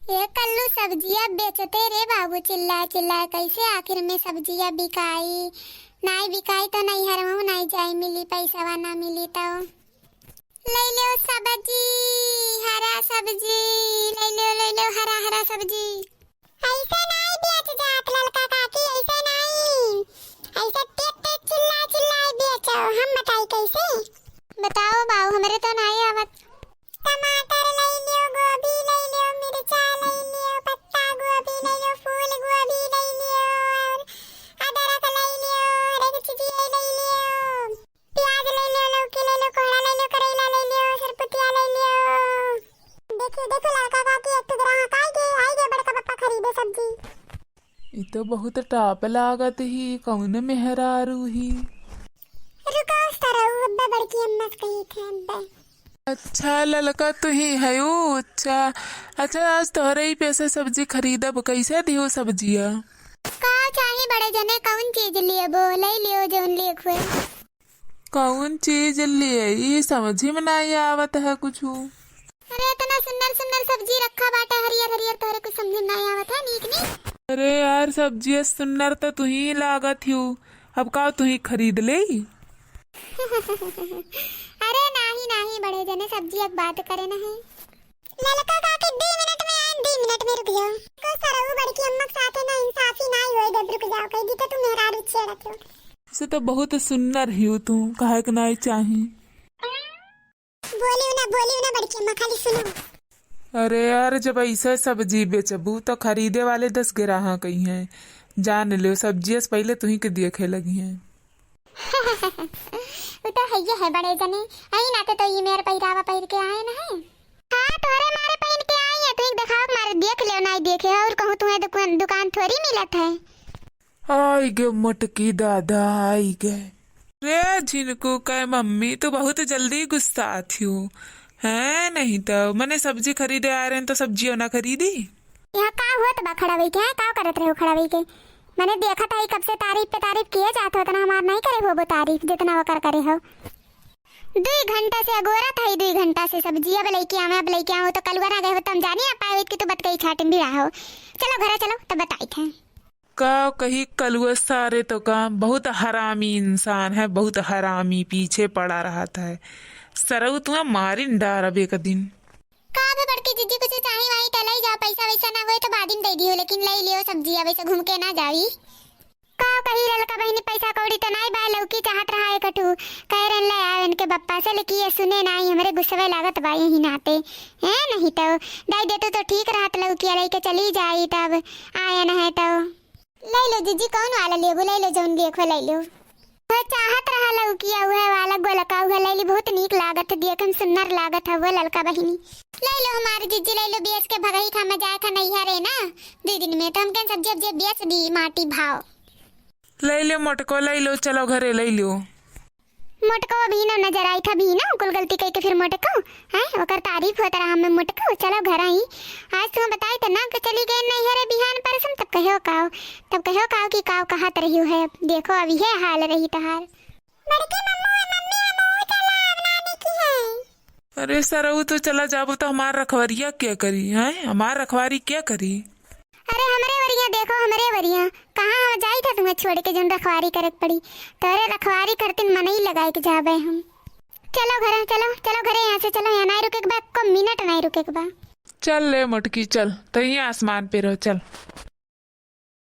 ये कल्लू सब्जियां बेचते रे बाबू, चिल्ला चिल्ला कैसे आखिर में सब्जियां बिकाई। नहीं बिकाई तो नहीं हरमू नहीं जाई, मिली पैसा ना मिली तो ले लो सब्जी, हरा सब्जी ले लो हरा हरा सब्जी। ऐसे नहीं बेच जात ललका काकी, ऐसे नहीं, ऐसे टेक टेक चिल्ला चिल्ला बेचो। हम बताई कैसे बताओ बाबू, हमारे तो नहीं आवत। टमाटर ले लियो, गोभी ले लियो, मिर्चा ले लियो, पत्ता गोभी ले लियो, फूल गोभी ले लियो, और अदरक ले लियो, हर एक चीज ले लियो, प्याज ले लियो, लौकी ले लियो, कोहड़ा ले लियो, करेला ले लियो, सरपतिया ले लियो। देखो देखो लड़का काकी एक तो ग्राहक आई गए बड़का पप्पा खरीदे सब्जी। ये तो बहुत टाप लागत ही, कौन मेहरारू ही। रुको उस तरह अब्बा बड़की अम्मा से कही थे अब्बा। अच्छा ललका तो ही है वो। अच्छा अच्छा, आज तोहरे ही पैसे सब्जी खरीदब, कैसे दियो सब्जिया? का चाहे बड़े जने कौन चीज लिए बो ले लियो जोन लिए खुए। कौन चीज लिए ये समझ ही में नहीं आवत है कुछ। अरे इतना सुंदर सुंदर सब्जी रखा बाटा हरियर हरियर, तोरे कुछ समझ में नहीं आवत है नीक नहीं। अरे यार सब्जी सुन्नर तो तू ही लागत हूँ, अब का तू ही खरीद ले। अरे नहीं बड़े जने सब्जी एक बात करे ना है। ललका काकी 2 मिनट में आए, 2 मिनट में रुक जाओ। को सरऊ बड़की अम्मा के साथ ना इंसाफी नहीं होए, जब रुक जाओ कही तो तुम मेरा रुचि रखो। से तो बहुत सुन्नर ही तू, कहे के नहीं चाही। बोलियो ना बड़की अम्मा, खाली सुनो। अरे यार जब ऐसा सब्जी बेचबू तो खरीदे वाले 10 ग्राहक ही हैं, जान लो सब्जी से पहले तू ही के देखे लगी हैं। वो तो है बड़े जने, आई नाते तो ये मेरा पहरावा पहन के आए ना है। हाँ तोरे मारे पहन के आई है, तो एक दिखाओ मारे देख ले नहीं देखे और कहूँ तुम्हें दुकान थोड़ी मिलत है। आई गे मटकी दादा आई गे। रे जिनको कहे मम्मी तो बहुत जल्दी गुस्सा आती हूँ है, नहीं तो मैंने सब्जी खरीदे आ रहे हैं तो सब्जियों ना खरीदी। यहाँ का हुआ तो खड़ा हुई क्या का करत रहे हो खड़ा हुई के? मैंने देखा था कब से तारीफ पे तारीफ किए जाते हो, उतना हमार नहीं करे हो वो तारीफ जितना वो करे हो। 2 घंटा से अगोरा था, 2 घंटा से सब्जी अब लेके आओ तो कल ना गए हो, तुम जानी ना पाए कि तो बत गई छाटन भी रहा हो। चलो घर चलो तब बताई थे का कही कलुआ सारे तो काम बहुत हरामी इंसान है, बहुत हरामी पीछे पड़ा रहा था। सरऊ तुम्हें मारी डार अब एक दिन का भी बड़की जीजी कुछ चाहे वही टलाई जाओ, पैसा वैसा ना होए तो बादिन दे दियो, लेकिन ले लियो सब्जी अब ऐसे घूम के ना जावी। का कही ललका बहनी पैसा कौड़ी तो नहीं बा, लौकी चाहत रहा है कटू कह रहे ले आए इनके बप्पा से, लेकिन ये सुने नहीं हमारे गुस्से लागत बा यही नाते है, नहीं तो दाई देते तो ठीक रहत, लौकी लेके चली जाई तब आया न है तो ले लो जीजी कौन वाला ले लो जोन देखो ले लो। वो चाहत रहा लौकिया हुआ वाला गोलका हुआ ले ली, बहुत नीक लागत है, देखन सुंदर लागत है वो ललका बहिनी। ले लो हमारी जीजी ले लो, बेच के भगई खा मजाए खा नहीं हरे ना 2 दिन में तो हम कहीं सब्जी अब बेच दी माटी भाव। ले लो मटको ले लो, चलो घरे ले लो। मोटको भी ना नजर आई था भी ना, कुल गलती कह के फिर मोटको है ओकर तारीफ होता रहा हमें मोटको। चलो घर आई, आज तुम बताई तो ना कि चली गई नहीं हरे बिहान परसम, तब कहो काओ कि काओ कहत रही है, देखो अभी है हाल रही तहार। बड़की मम्मी अमो चला नानी की है। अरे सरऊ तो चला जाबो तो हमार रखवारिया क्या करी है, हमार रखवारी क्या करी? अरे हमरे वरिया देखो, हमरे वरिया कहाँ जाई था तुम्हें छोड़ के जन रखवारी करे पड़ी, तोरे रखवारी करते मन ही लगाए के जाबे हम। चलो घरे यहाँ से चलो, यहाँ नहीं रुके के बा, को मिनट नहीं रुके के बा। चल ले मटकी चल, तो ही आसमान पे रहो चल।